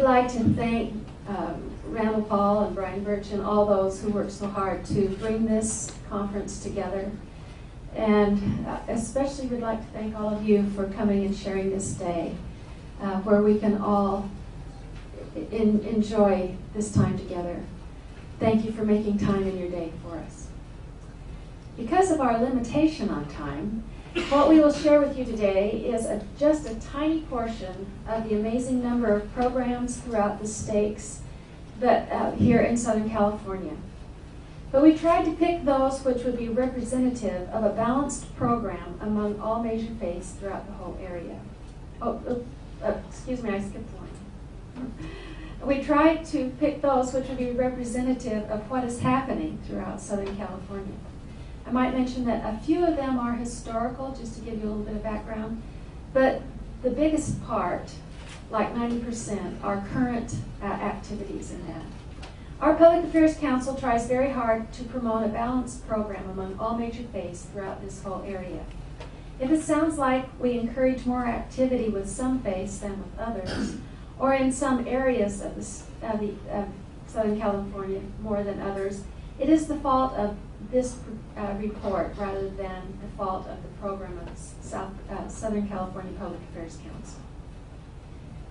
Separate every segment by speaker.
Speaker 1: like to thank Randall Paul and Brian Birch and all those who worked so hard to bring this conference together. And especially we'd like to thank all of you for coming and sharing this day where we can all enjoy this time together. Thank you for making time in your day for us. Because of our limitation on time, what we will share with you today is just a tiny portion of the amazing number of programs throughout the states that here in Southern California. But we tried to pick those which would be representative of a balanced program among all major faiths throughout the whole area. Excuse me, I skipped one. We tried to pick those which would be representative of what is happening throughout Southern California. I might mention that a few of them are historical, just to give you a little bit of background, but the biggest part, like 90%, are current activities in that. Our Public Affairs Council tries very hard to promote a balanced program among all major faiths throughout this whole area. If it sounds like we encourage more activity with some faiths than with others, or in some areas of Southern California more than others, it is the fault of this report rather than the fault of the program of Southern California Public Affairs Council.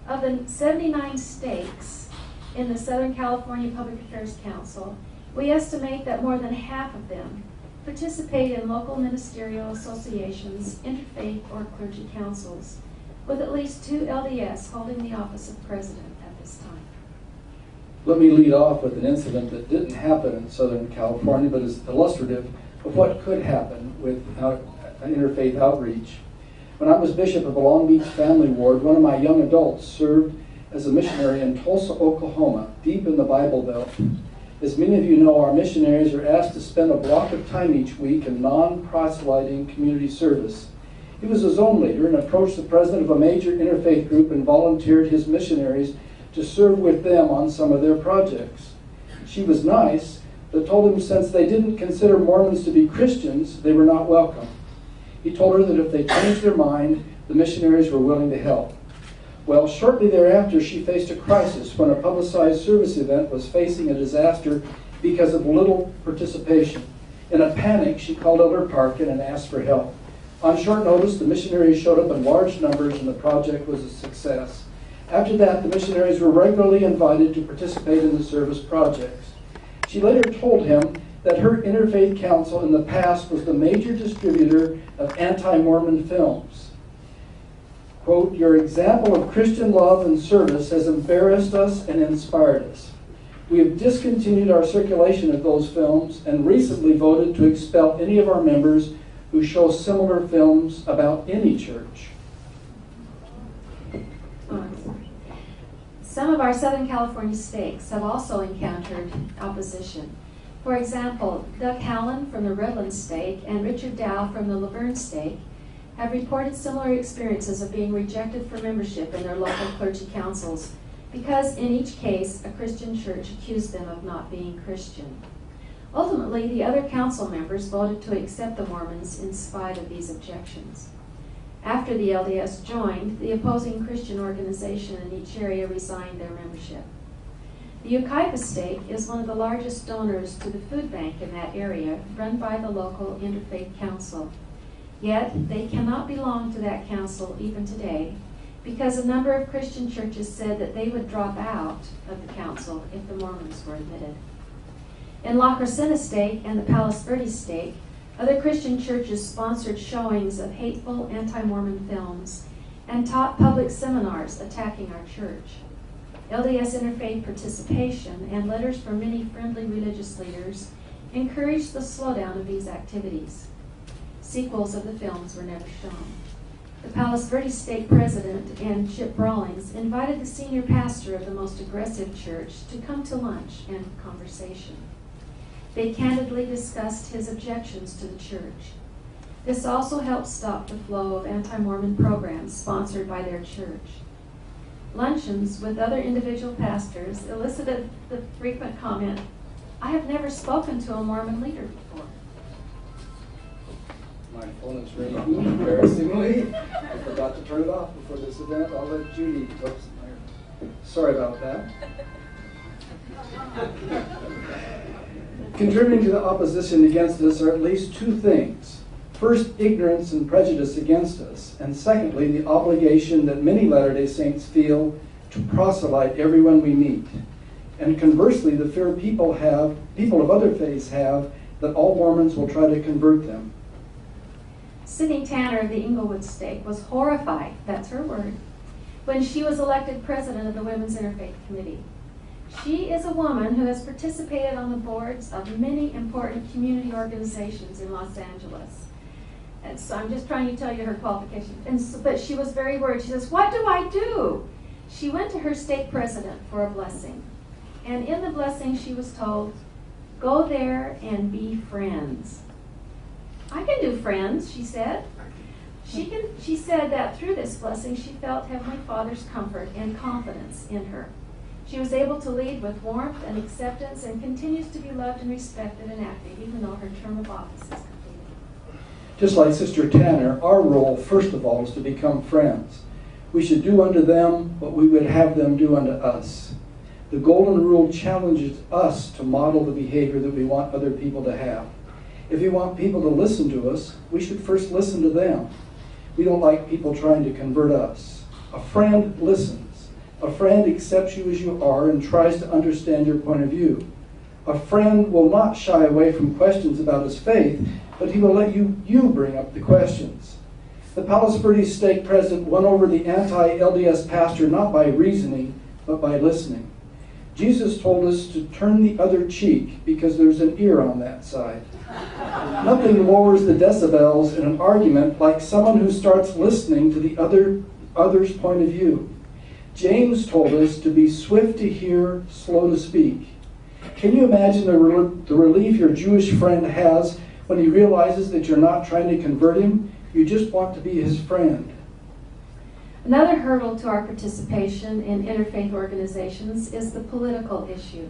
Speaker 1: Of the 79 stakes in the Southern California Public Affairs Council, we estimate that more than half of them participate in local ministerial associations, interfaith, or clergy councils, with at least 2 LDS holding the office of president at this time.
Speaker 2: Let me lead off with an incident that didn't happen in Southern California, but is illustrative of what could happen with interfaith outreach. When I was bishop of the Long Beach Family Ward, one of my young adults served as a missionary in Tulsa, Oklahoma, deep in the Bible Belt. As many of you know, our missionaries are asked to spend a block of time each week in non-proselyting community service. He was a zone leader and approached the president of a major interfaith group and volunteered his missionaries to serve with them on some of their projects. She was nice, but told him since they didn't consider Mormons to be Christians, they were not welcome. He told her that if they changed their mind, the missionaries were willing to help. Well, shortly thereafter, she faced a crisis when a publicized service event was facing a disaster because of little participation. In a panic, she called Elder Parkin and asked for help. On short notice, the missionaries showed up in large numbers and the project was a success. After that, the missionaries were regularly invited to participate in the service projects. She later told him that her interfaith council in the past was the major distributor of anti-Mormon films. Quote, "Your example of Christian love and service has embarrassed us and inspired us. We have discontinued our circulation of those films and recently voted to expel any of our members who show similar films about any church."
Speaker 1: Some of our Southern California stakes have also encountered opposition. For example, Doug Hallen from the Redland stake and Richard Dow from the Laverne stake have reported similar experiences of being rejected for membership in their local clergy councils because in each case a Christian church accused them of not being Christian. Ultimately, the other council members voted to accept the Mormons in spite of these objections. After the LDS joined, the opposing Christian organization in each area resigned their membership. The Yucaipa stake is one of the largest donors to the food bank in that area, run by the local Interfaith Council. Yet, they cannot belong to that council even today because a number of Christian churches said that they would drop out of the council if the Mormons were admitted. In La Crescenta stake and the Palos Verdes stake, other Christian churches sponsored showings of hateful anti-Mormon films and taught public seminars attacking our church. LDS interfaith participation and letters from many friendly religious leaders encouraged the slowdown of these activities. Sequels of the films were never shown. The Palos Verdes stake president and Chip Rawlings invited the senior pastor of the most aggressive church to come to lunch and conversation. They candidly discussed his objections to the church. This also helped stop the flow of anti-Mormon programs sponsored by their church. Luncheons with other individual pastors elicited the frequent comment, "I have never spoken to a Mormon leader before."
Speaker 2: My phone is ringing, embarrassingly. I forgot to turn it off before this event. I'll let Judy. Oops, Sorry about that. Contributing to the opposition against us are at least two things. First, ignorance and prejudice against us, and secondly, the obligation that many Latter-day Saints feel to proselyte everyone we meet. And conversely, the fear people of other faiths have, that all Mormons will try to convert them.
Speaker 1: Sydney Tanner of the Inglewood Stake was horrified, that's her word, when she was elected president of the Women's Interfaith Committee. She is a woman who has participated on the boards of many important community organizations in Los Angeles. And so I'm just trying to tell you her qualifications. But she was very worried. She says, what do I do? She went to her stake president for a blessing. And in the blessing, she was told, go there and be friends. I can do friends, she said. She said that through this blessing, she felt Heavenly Father's comfort and confidence in her. She was able to lead with warmth and acceptance and continues to be loved and respected and active, even though her term of office is completed.
Speaker 2: Just like Sister Tanner, our role, first of all, is to become friends. We should do unto them what we would have them do unto us. The Golden Rule challenges us to model the behavior that we want other people to have. If we want people to listen to us, we should first listen to them. We don't like people trying to convert us. A friend listens. A friend accepts you as you are and tries to understand your point of view. A friend will not shy away from questions about his faith, but he will let you bring up the questions. The Palos Verdes stake president won over the anti-LDS pastor not by reasoning, but by listening. Jesus told us to turn the other cheek because there's an ear on that side. Nothing lowers the decibels in an argument like someone who starts listening to the other's point of view. James told us to be swift to hear, slow to speak. Can you imagine the relief your Jewish friend has when he realizes that you're not trying to convert him? You just want to be his friend.
Speaker 1: Another hurdle to our participation in interfaith organizations is the political issue.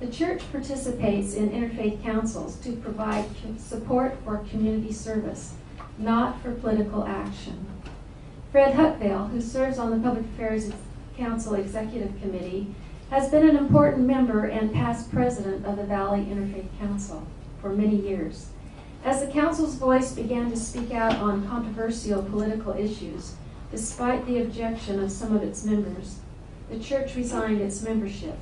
Speaker 1: The church participates in interfaith councils to provide support for community service, not for political action. Fred Huckvale, who serves on the Public Affairs Council Executive Committee, has been an important member and past president of the Valley Interfaith Council for many years. As the council's voice began to speak out on controversial political issues, despite the objection of some of its members, the church resigned its membership.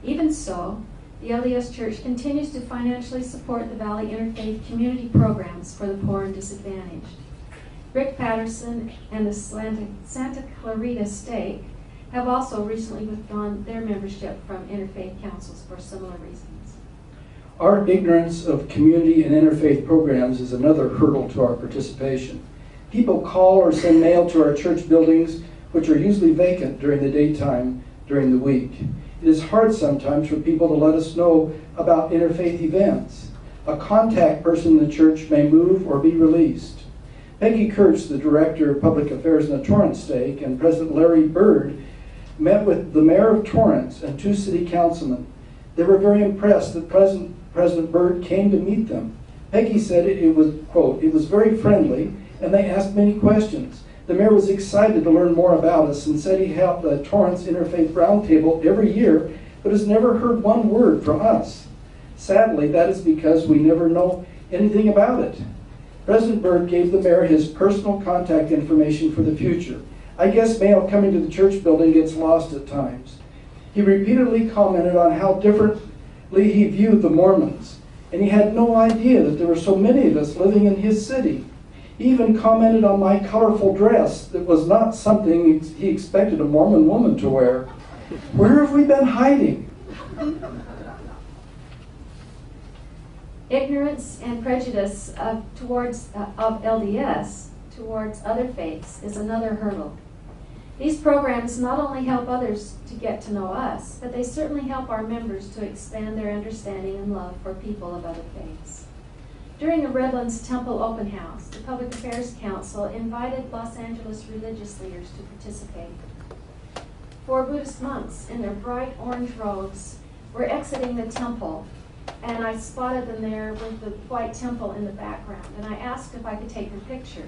Speaker 1: Even so, the LDS Church continues to financially support the Valley Interfaith community programs for the poor and disadvantaged. Rick Patterson and the Santa Clarita Stake have also recently withdrawn their membership from interfaith councils for similar reasons.
Speaker 2: Our ignorance of community and interfaith programs is another hurdle to our participation. People call or send mail to our church buildings, which are usually vacant during the daytime during the week. It is hard sometimes for people to let us know about interfaith events. A contact person in the church may move or be released. Peggy Kurtz, the Director of Public Affairs in the Torrance Stake, and President Larry Bird met with the Mayor of Torrance and 2 city councilmen. They were very impressed that President Bird came to meet them. Peggy said it was, quote, "It was very friendly, and they asked many questions. The mayor was excited to learn more about us and said he held the Torrance Interfaith Roundtable every year, but has never heard one word from us. Sadly, that is because we never know anything about it." President Bird gave the mayor his personal contact information for the future. I guess mail coming to the church building gets lost at times. He repeatedly commented on how differently he viewed the Mormons, and he had no idea that there were so many of us living in his city. He even commented on my colorful dress that was not something he expected a Mormon woman to wear. Where have we been hiding?
Speaker 1: Ignorance and prejudice of LDS towards other faiths is another hurdle. These programs not only help others to get to know us, but they certainly help our members to expand their understanding and love for people of other faiths. During the Redlands Temple Open House, the Public Affairs Council invited Los Angeles religious leaders to participate. 4 Buddhist monks in their bright orange robes were exiting the temple, and I spotted them there with the white temple in the background, and I asked if I could take their picture.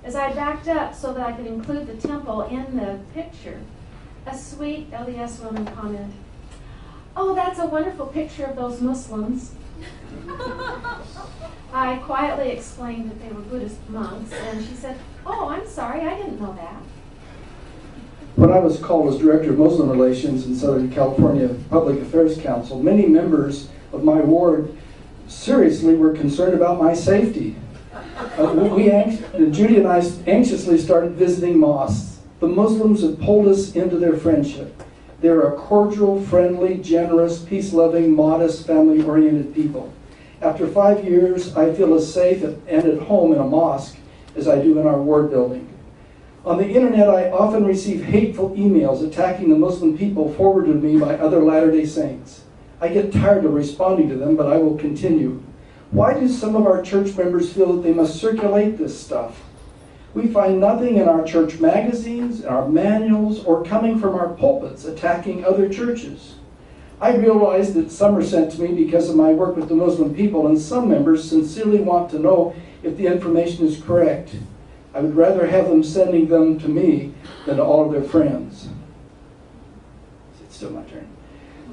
Speaker 1: As I backed up so that I could include the temple in the picture, a sweet LDS woman commented, "Oh, that's a wonderful picture of those Muslims." I quietly explained that they were Buddhist monks, and she said, "Oh, I'm sorry, I didn't know that."
Speaker 2: When I was called as Director of Muslim Relations in Southern California Public Affairs Council, many members of my ward seriously were concerned about my safety. Judy and I anxiously started visiting mosques. The Muslims have pulled us into their friendship. They're a cordial, friendly, generous, peace-loving, modest, family-oriented people. After 5 years, I feel as safe and at home in a mosque as I do in our ward building. On the internet, I often receive hateful emails attacking the Muslim people forwarded to me by other Latter-day Saints. I get tired of responding to them, but I will continue. Why do some of our church members feel that they must circulate this stuff? We find nothing in our church magazines, in our manuals, or coming from our pulpits attacking other churches. I realize that some are sent to me because of my work with the Muslim people, and some members sincerely want to know if the information is correct. I would rather have them sending them to me than to all of their friends. It's still my turn.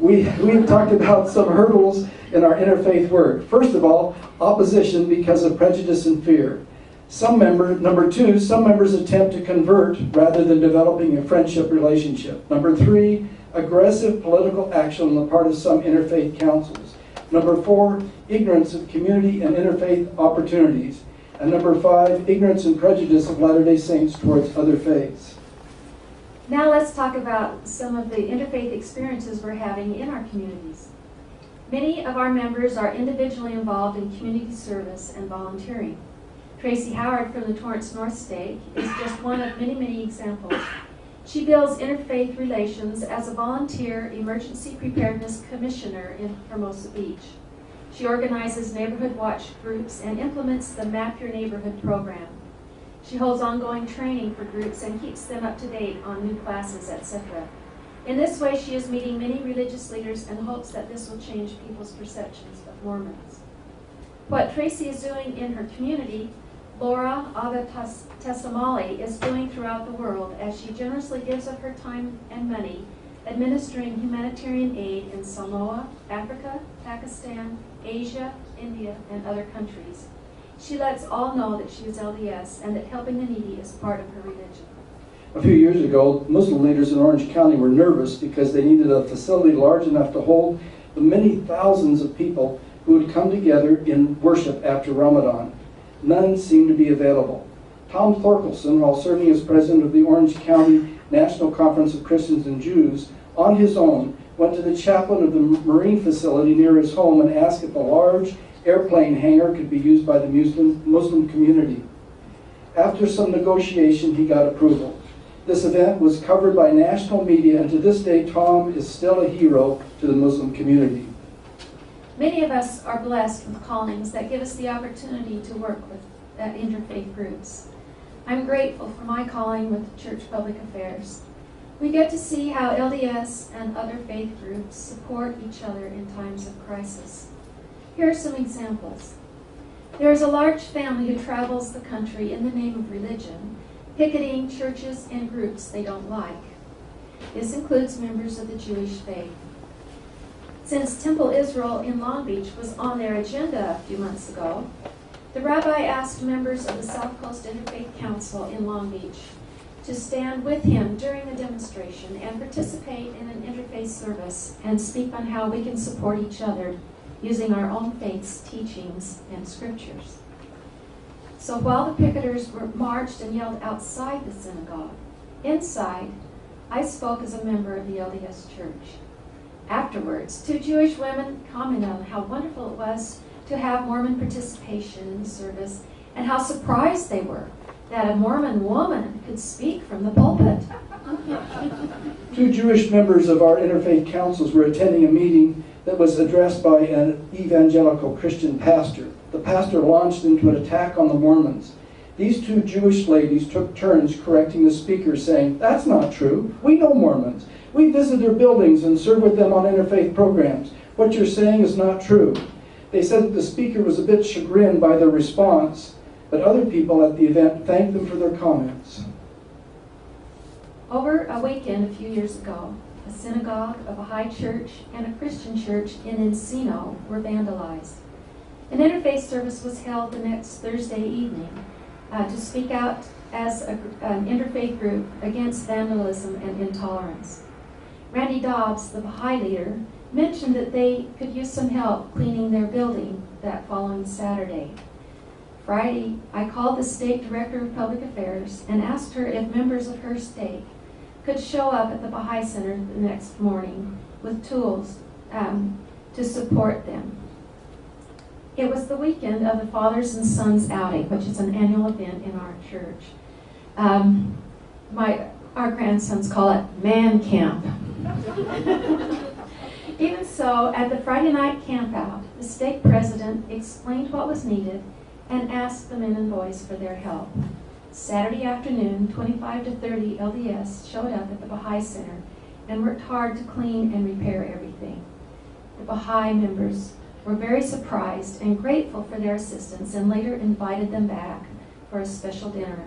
Speaker 2: We have talked about some hurdles in our interfaith work. First of all, opposition because of prejudice and fear. Number two, some members attempt to convert rather than developing a friendship relationship. Number three, aggressive political action on the part of some interfaith councils. Number four, ignorance of community and interfaith opportunities. And number five, ignorance and prejudice of Latter-day Saints towards other faiths.
Speaker 1: Now let's talk about some of the interfaith experiences we're having in our communities. Many of our members are individually involved in community service and volunteering. Tracy Howard from the Torrance North Stake is just one of many, many examples. She builds interfaith relations as a volunteer emergency preparedness commissioner in Hermosa Beach. She organizes neighborhood watch groups and implements the Map Your Neighborhood program. She holds ongoing training for groups and keeps them up to date on new classes, etc. In this way, she is meeting many religious leaders and hopes that this will change people's perceptions of Mormons. What Tracy is doing in her community, Laura Tesamali is doing throughout the world as she generously gives of her time and money administering humanitarian aid in Samoa, Africa, Pakistan, Asia, India, and other countries. She lets all know that she is LDS and that helping the needy is part of her religion.
Speaker 2: A few years ago, Muslim leaders in Orange County were nervous because they needed a facility large enough to hold the many thousands of people who would come together in worship after Ramadan. None seemed to be available. Tom Thorkelson, while serving as president of the Orange County National Conference of Christians and Jews, on his own, went to the chaplain of the marine facility near his home and asked if a large airplane hangar could be used by the Muslim community. After some negotiation, he got approval. This event was covered by national media, and to this day, Tom is still a hero to the Muslim community.
Speaker 1: Many of us are blessed with callings that give us the opportunity to work with interfaith groups. I'm grateful for my calling with Church Public Affairs. We get to see how LDS and other faith groups support each other in times of crisis. Here are some examples. There is a large family who travels the country in the name of religion, picketing churches and groups they don't like. This includes members of the Jewish faith. Since Temple Israel in Long Beach was on their agenda a few months ago, the rabbi asked members of the South Coast Interfaith Council in Long Beach to stand with him during the demonstration and participate in an interfaith service and speak on how we can support each other using our own faith's teachings and scriptures. So while the picketers were marched and yelled outside the synagogue, inside, I spoke as a member of the LDS Church. Afterwards, two Jewish women commented on how wonderful it was to have Mormon participation in the service and how surprised they were that a Mormon woman could speak from the pulpit.
Speaker 2: Two Jewish members of our interfaith councils were attending a meeting that was addressed by an evangelical Christian pastor. The pastor launched into an attack on the Mormons. These two Jewish ladies took turns correcting the speaker, saying, "That's not true. We know Mormons. We visit their buildings and serve with them on interfaith programs. What you're saying is not true." They said that the speaker was a bit chagrined by their response, but other people at the event thanked them for their comments.
Speaker 1: Over a weekend a few years ago, a synagogue, a Baha'i church, and a Christian church in Encino were vandalized. An interfaith service was held the next Thursday evening to speak out as an interfaith group against vandalism and intolerance. Randy Dobbs, the Baha'i leader, mentioned that they could use some help cleaning their building that following Saturday. Friday, I called the state director of public affairs and asked her if members of her stake could show up at the Baha'i Center the next morning with tools to support them. It was the weekend of the Fathers and Sons outing, which is an annual event in our church. Our grandsons call it man camp. Even so, at the Friday night camp out, the stake president explained what was needed and asked the men and boys for their help. Saturday afternoon, 25 to 30 LDS showed up at the Baha'i Center and worked hard to clean and repair everything. The Baha'i members were very surprised and grateful for their assistance and later invited them back for a special dinner.